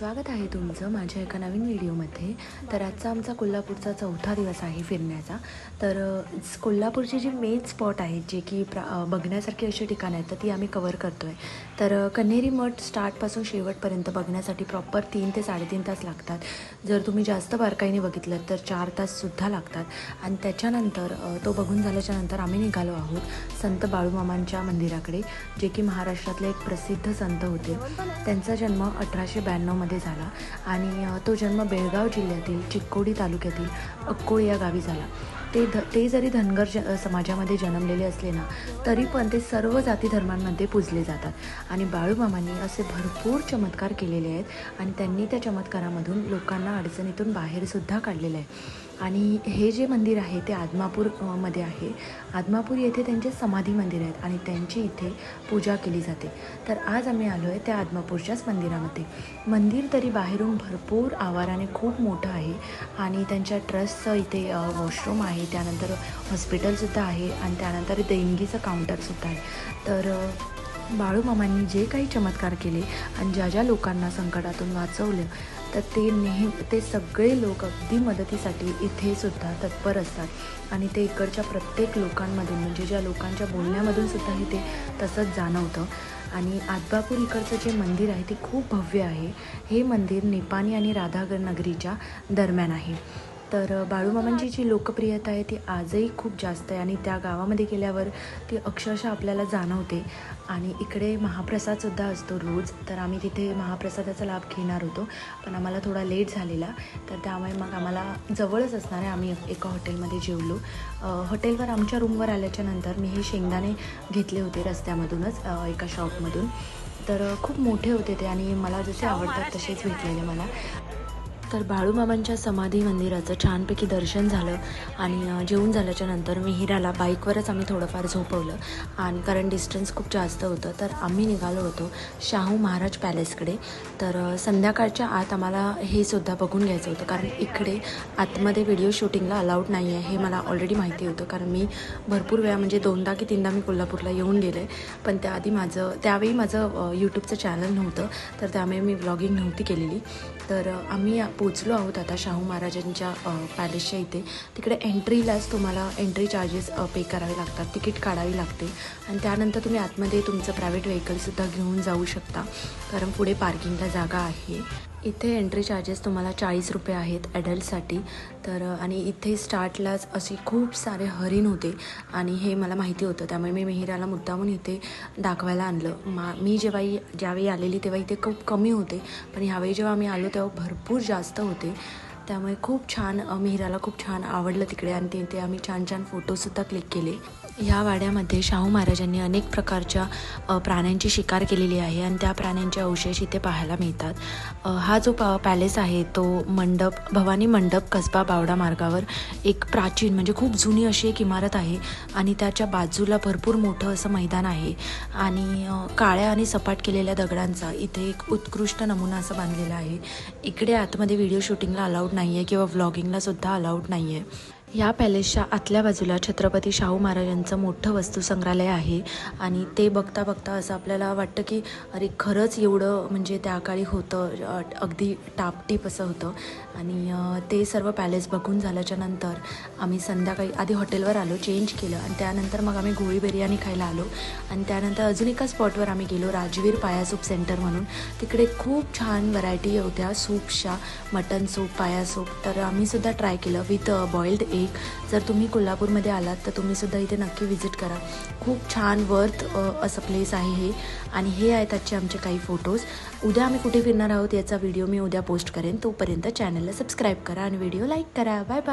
स्वागत आहे तुमचं माझ्या एका नवीन व्हिडिओमध्ये। तर आजचा आमचा कोल्हापूरचा चौथा दिवस आहे फिरण्याचा। तर कोल्हापूरची जी मेन स्पॉट आहेत जे की बघण्यासारखी अशी ठिकाणं आहेत तर ती आम्ही कव्हर करतोय। तर कन्हेरी मठ स्टार्टपासून शेवटपर्यंत बघण्यासाठी प्रॉपर 3 ते 3.5 तास लागतात। जर तुम्ही जास्त बारकाईने बघितलं तर 4 ताससुद्धा लागतात। आणि त्याच्यानंतर तो बघून झाल्याच्या नंतर आम्ही निघालो आहोत संत बाळूमामांच्या मंदिराकडे, जे की महाराष्ट्रातले एक प्रसिद्ध संत होते। त्यांचा जन्म 1892 मध्ये झाला आणि तो जन्म बेळगाव जिल्ह्यातील चिक्कोडी तालुक्यातील अक्कोळ या गावी झाला। ते जरी धनगर समाजामध्ये जन्मलेले असले ना तरी पण ते सर्व जाती धर्मांमध्ये पूजले जातात। आणि बाळूमामांनी असे भरपूर चमत्कार केलेले आहेत आणि त्यांनी त्या चमत्कारामधून लोकांना अडचणीतून बाहेरसुद्धा काढलेलं आहे। आणि हे जे मंदिर आहे ते आदमापूरमध्ये आहे। आदमापूर येथे त्यांचे समाधी मंदिर आहेत आणि त्यांची इथे पूजा केली जाते। तर आज आम्ही आलो आहे त्या आदमापूरच्याच मंदिरामध्ये। मंदिर तरी बाहेरून भरपूर आवाराने खूप मोठं आहे आणि त्यांच्या ट्रस्टचं इथे वॉशरूम आहे, त्यानंतर हॉस्पिटलसुद्धा आहे आणि त्यानंतर देणगीचं काउंटरसुद्धा आहे। तर बाळूमामांनी जे काही चमत्कार केले आणि ज्या ज्या लोकांना संकटातून वाचवलं तर ते सगळे लोक अगदी मदतीसाठी इथे सुद्धा तत्पर असतात आणि ते इकडच्या प्रत्येक लोकांमधून म्हणजे ज्या लोकांच्या बोलण्यामधून सुद्धा हे ते तसंच जाणवतं। आणि आदमापूर इकडचं जे मंदिर आहे ते खूप भव्य आहे। हे मंदिर निपाणी आणि राधानगरीच्या दरम्यान आहे। तर बाळूमामांची जी लोकप्रियता आहे ती आजही खूप जास्त आहे आणि त्या गावामध्ये गेल्यावर ती अक्षरशः आपल्याला जाणवते। आणि इकडे महाप्रसादसुद्धा असतो रोज। तर आम्ही तिथे महाप्रसादाचा लाभ घेणार होतो पण आम्हाला थोडा लेट झालेला, तर त्यामुळे मग आम्हाला जवळच असणार आहे आम्ही एका हॉटेलमध्ये जेवलो। हॉटेलवर आमच्या रूमवर आल्याच्या नंतर मी हे शेंगदाणे घेतले होते रस्त्यामधूनच एका शॉपमधून। तर खूप मोठे होते ते आणि मला जसे आवडतात तसेच भेटलेले मला। तर बाळूमामांच्या समाधी मंदिराचं छानपैकी दर्शन झालं आणि जेवून झाल्याच्या नंतर मिहिराला बाईकवरच आम्ही थोडंफार झोपवलं आणि कारण डिस्टन्स खूप जास्त होतं तर आम्ही निघालो होतो शाहू महाराज पॅलेसकडे। तर संध्याकाळच्या आत आम्हाला हे सुद्धा बघून घ्यायचं होतं कारण इकडे आतमध्ये व्हिडिओ शूटिंगला अलाउड नाही आहे हे मला ऑलरेडी माहिती होतं, कारण मी भरपूर वेळा म्हणजे 2दा की 3दा मी कोल्हापूरला येऊन गेले पण त्यावेळी माझं यूट्यूबचं चॅनल नव्हतं तर त्यामुळे मी व्लॉगिंग नव्हती केलेली। तर आम्ही पोचलो आहोत आता शाहू महाराजांच्या पॅलेसच्या इथे। तिकडे एंट्रीलाच तुम्हाला एंट्री चार्जेस पे करावे लागतात, तिकीट काढावी लागते आणि त्यानंतर तुम्ही आतमध्ये तुमचं प्रायव्हेट व्हेकलसुद्धा घेऊन जाऊ शकता कारण पुढे पार्किंगला जागा आहे। इथे एंट्री चार्जेस तुम्हाला 40 रुपये आहेत ॲडल्टसाठी। तर आणि इथे स्टार्टलाच असे खूप सारे हरिण होते आणि हे मला माहिती होतं त्यामुळे मी मिहिराला मुद्दामून इथे दाखवायला आणलं। मी ज्यावेळी आलेली तेव्हा इथे खूप कमी होते पण ह्यावेळी जेव्हा आम्ही आलो तेव्हा भरपूर जास्त होते, त्यामुळे खूप छान मिहिराला खूप छान आवडलं तिकडे आणि तिथे आम्ही छान छान फोटोसुद्धा क्लिक केले। ह्या वाड्यामध्ये शाहू महाराजांनी अनेक प्रकारच्या प्राण्यांची शिकार केलेली आहे आणि त्या प्राण्यांचे अवशेष इथे पाहायला मिळतात। हा जो पॅलेस आहे तो भवानी मंडप कसबा बावडा मार्गावर एक प्राचीन म्हणजे खूप जुनी अशी एक इमारत आहे आणि त्याच्या बाजूला भरपूर मोठं असं मैदान आहे आणि काळ्या आणि सपाट केलेल्या दगडांचा इथे एक उत्कृष्ट नमुना असं बांधलेला आहे। इकडे आतमध्ये व्हिडिओ शूटिंगला अलाउड नाही आहे किंवा व्लॉगिंगला सुद्धा अलाउड नाही आहे। या पॅलेसच्या आतल्या बाजूला छत्रपती शाहू महाराजांचं मोठं वस्तू संग्रहालय आहे आणि ते बघता बघता असं आपल्याला वाटतं की अरे खरंच एवढं म्हणजे त्या काळी होतं, अगदी टापटीप असं होतं। आणि ते सर्व पॅलेस बघून झाल्याच्या नंतर आम्ही संध्याकाळी आधी हॉटेलवर आलो, चेंज केलं आणि त्यानंतर मग आम्ही गोळी बिर्याणी खायला आलो आणि त्यानंतर अजून एका स्पॉटवर आम्ही गेलो राजवीर पाया सूप सेंटर म्हणून। तिकडे खूप छान व्हरायटी होत्या सूप्सच्या, मटन सूप, पाया सूप। तर आम्ही सुद्धा ट्राय केलं विथ बॉइल्ड एग। जर तुम्ही कोल्हापूरमध्ये आलात तर तुम्हीसुद्धा इथे नक्की व्हिजिट करा, खूप छान वर्थ असं प्लेस आहे हे। आणि हे आहेत आजचे आमचे काही फोटोज। उद्या आम्ही कुठे फिरणार आहोत याचा व्हिडिओ मी उद्या पोस्ट करेन, तोपर्यंत चॅनलला सबस्क्राईब करा आणि व्हिडिओ लाईक करा। Bye bye.